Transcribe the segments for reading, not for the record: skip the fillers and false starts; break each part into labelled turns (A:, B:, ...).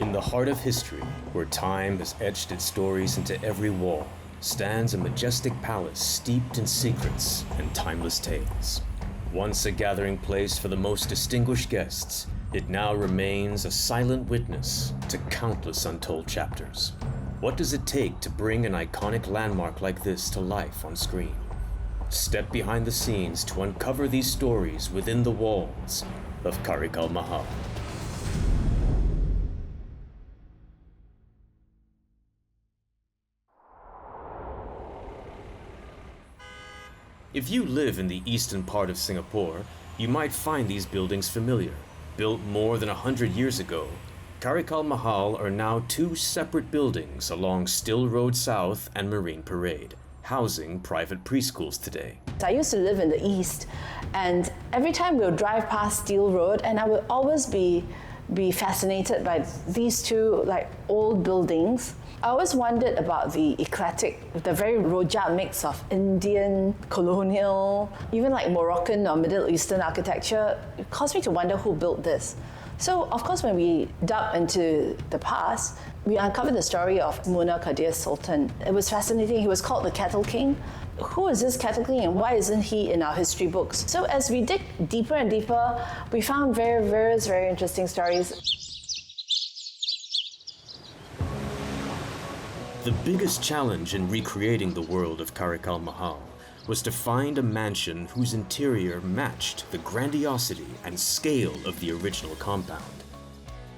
A: In the heart of history, where time has etched its stories into every wall, stands a majestic palace steeped in secrets and timeless tales. Once a gathering place for the most distinguished guests, it now remains a silent witness to countless untold chapters. What does it take to bring an iconic landmark like this to life on screen? Step behind the scenes to uncover these stories within the walls of Karikal Mahal. If you live in the eastern part of Singapore, you might find these buildings familiar. Built more than 100 years ago, Karikal Mahal are now two separate buildings along Still Road South and Marine Parade, housing private preschools today.
B: I used to live in the east, and every time we'll drive past Steel Road, and I will always be fascinated by these two old buildings. I always wondered about the eclectic, the very rojak mix of Indian, colonial, even Moroccan or Middle Eastern architecture. It caused me to wonder who built this. So, of course, when we dug into the past, we uncovered the story of Munar Qadir Sultan. It was fascinating. He was called the Cattle King. Who is this Cattle King and why isn't he in our history books? So as we dig deeper and deeper, we found various very interesting stories.
A: The biggest challenge in recreating the world of Karikal Mahal was to find a mansion whose interior matched the grandiosity and scale of the original compound.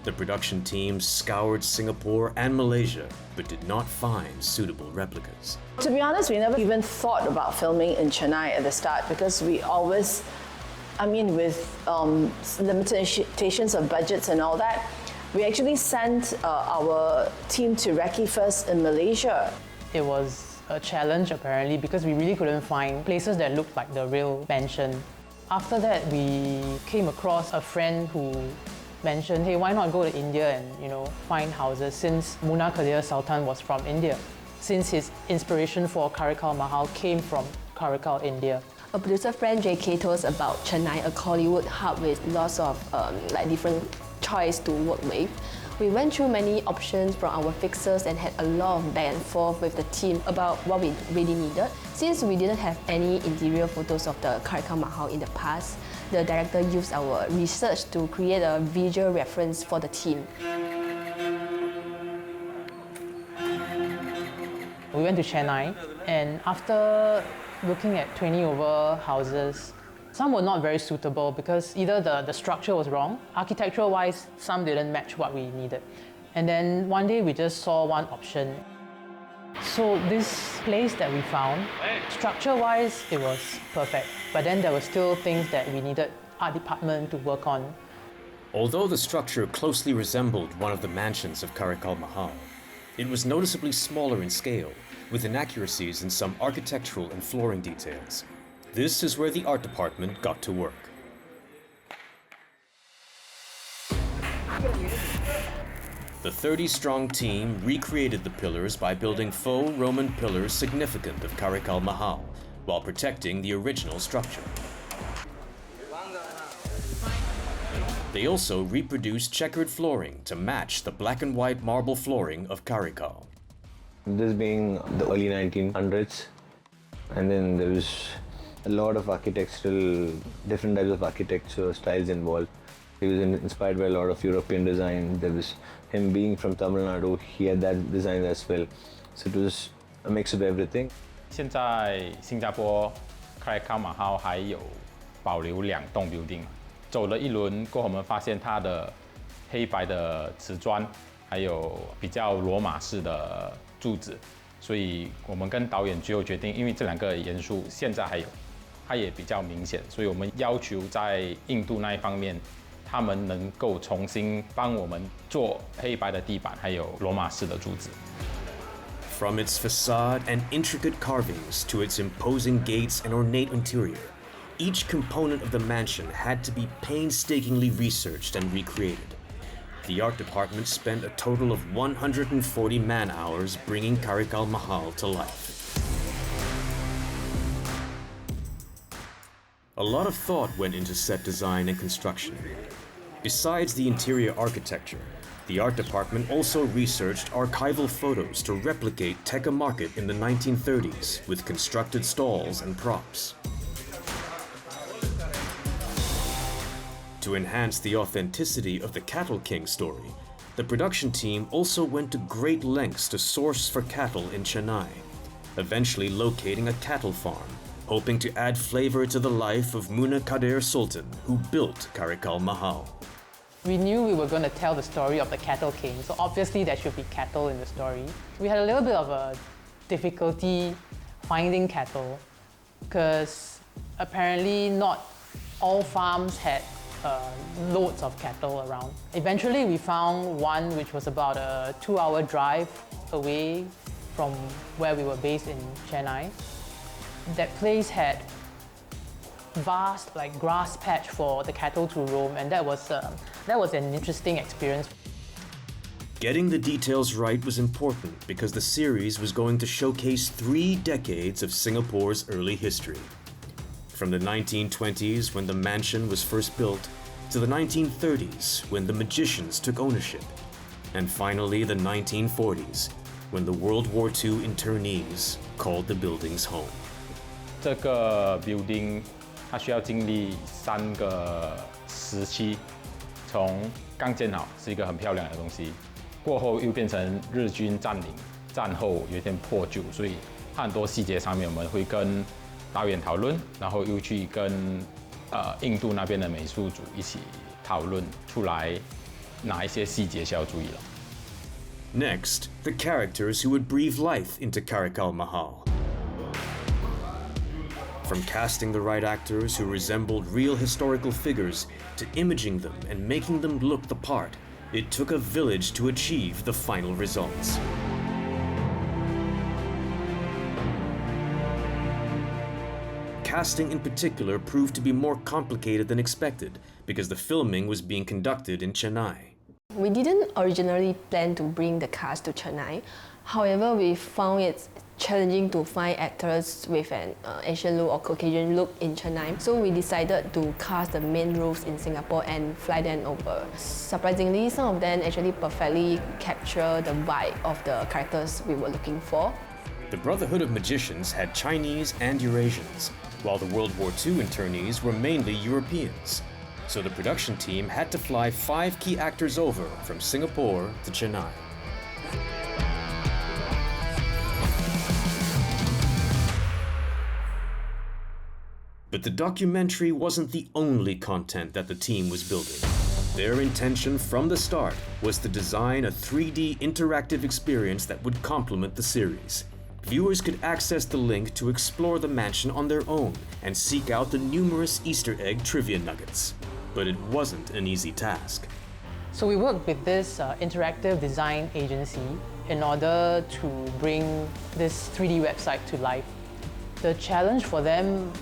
A: The production team scoured Singapore and Malaysia, but did not find suitable replicas.
B: To be honest, we never even thought about filming in Chennai at the start because we always, with limitations of budgets and all that, we actually sent our team to recce first in Malaysia.
C: It was a challenge apparently because we really couldn't find places that looked like the real mansion. After that, we came across a friend who mentioned, hey, why not go to India and find houses, since Munar Qadir Sultan was from India, since his inspiration for Karikal Mahal came from Karikal, India.
D: A producer friend JK told us about Chennai, a Hollywood hub with lots of different choice to work with. We went through many options from our fixers and had a lot of back and forth with the team about what we really needed. Since we didn't have any interior photos of the Karikal Mahal in the past, the director used our research to create a visual reference for the team.
C: We went to Chennai, and after looking at 20 over houses, some were not very suitable because either the structure was wrong, architectural-wise, some didn't match what we needed. And then one day we just saw one option. So this place that we found, structure-wise, it was perfect. But then there were still things that we needed art department to work on.
A: Although the structure closely resembled one of the mansions of Karikal Mahal, it was noticeably smaller in scale, with inaccuracies in some architectural and flooring details. This is where the art department got to work. The 30-strong team recreated the pillars by building faux Roman pillars significant of Karikal Mahal, while protecting the original structure. They also reproduced checkered flooring to match the black and white marble flooring of Karikal.
E: This being the early 1900s, and then there was a lot of different types of architecture styles involved. He was inspired by a lot of European design. There was him being from Tamil Nadu, he had that design as well. So it was a mix of everything.
F: 现在新加坡 Karikal Mahal 还有保留2栋 building， 走了一轮过后，我们发现它的黑白的瓷砖，还有比较罗马式的柱子，所以我们跟导演最后决定，因为这2个元素现在还有，它也比较明显，所以我们要求在印度那一方面，他们能够重新帮我们做黑白的地板，还有罗马式的柱子。
A: From its facade and intricate carvings to its imposing gates and ornate interior, each component of the mansion had to be painstakingly researched and recreated. The art department spent a total of 140 man-hours bringing Karikal Mahal to life. A lot of thought went into set design and construction. Besides the interior architecture, the art department also researched archival photos to replicate Tekka Market in the 1930s with constructed stalls and props. To enhance the authenticity of the Cattle King story, the production team also went to great lengths to source for cattle in Chennai, eventually locating a cattle farm, hoping to add flavor to the life of Muna Kader Sultan, who built Karikal Mahal.
C: We knew we were going to tell the story of the Cattle King, so obviously there should be cattle in the story. We had a little bit of a difficulty finding cattle because apparently not all farms had loads of cattle around. Eventually we found one which was about a 2-hour drive away from where we were based in Chennai. That place had vast grass patch for the cattle to roam, and that was an interesting experience.
A: Getting the details right was important because the series was going to showcase 3 decades of Singapore's early history. From the 1920s, when the mansion was first built, to the 1930s, when the magicians took ownership, and finally the 1940s, when the World War II internees called the buildings home.
F: 这个 building 它需要经历3个时期，从刚建好是一个很漂亮的东西，过后又变成日军占领，战后有点破旧，所以它很多细节上面我们会跟导演讨论，然后又去跟印度那边的美术组一起讨论出来哪一些细节需要注意了。
A: Next, the characters who would breathe life into Karikal Mahal. From casting the right actors who resembled real historical figures to imaging them and making them look the part, it took a village to achieve the final results. Casting in particular proved to be more complicated than expected because the filming was being conducted in Chennai.
D: We didn't originally plan to bring the cast to Chennai. However, we found it challenging to find actors with an Asian look or Caucasian look in Chennai. So we decided to cast the main roles in Singapore and fly them over. Surprisingly, some of them actually perfectly capture the vibe of the characters we were looking for.
A: The Brotherhood of Magicians had Chinese and Eurasians, while the World War II internees were mainly Europeans. So the production team had to fly 5 key actors over from Singapore to Chennai. But the documentary wasn't the only content that the team was building. Their intention from the start was to design a 3D interactive experience that would complement the series. Viewers could access the link to explore the mansion on their own and seek out the numerous Easter egg trivia nuggets. But it wasn't an easy task.
C: So we worked with this interactive design agency in order to bring this 3D website to life. The challenge for them,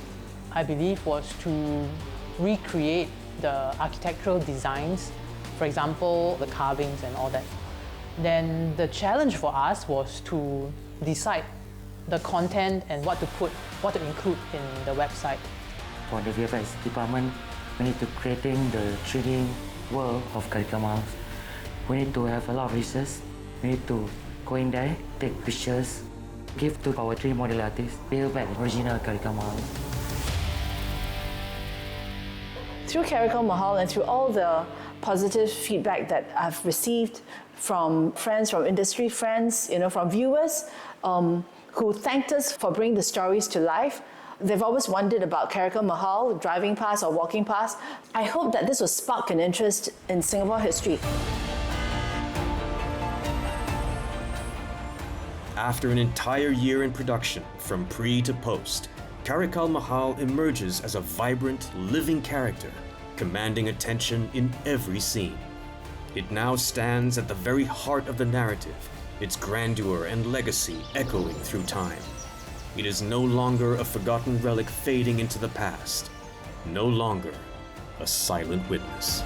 C: I believe, was to recreate the architectural designs, for example, the carvings and all that. Then the challenge for us was to decide the content and what to include in the website.
G: For the VFX department, we need to creating the 3D world of Karikal Mahal. We need to have a lot of research. We need to go in there, take pictures, give to our 3D model artists, build back the original Karikal Mahal.
B: Through Karikal Mahal and through all the positive feedback that I've received from friends, from industry friends, from viewers who thanked us for bringing the stories to life. They've always wondered about Karikal Mahal, driving past or walking past. I hope that this will spark an interest in Singapore history.
A: After an entire year in production, from pre to post, Karikal Mahal emerges as a vibrant, living character, commanding attention in every scene. It now stands at the very heart of the narrative, its grandeur and legacy echoing through time. It is no longer a forgotten relic fading into the past, no longer a silent witness.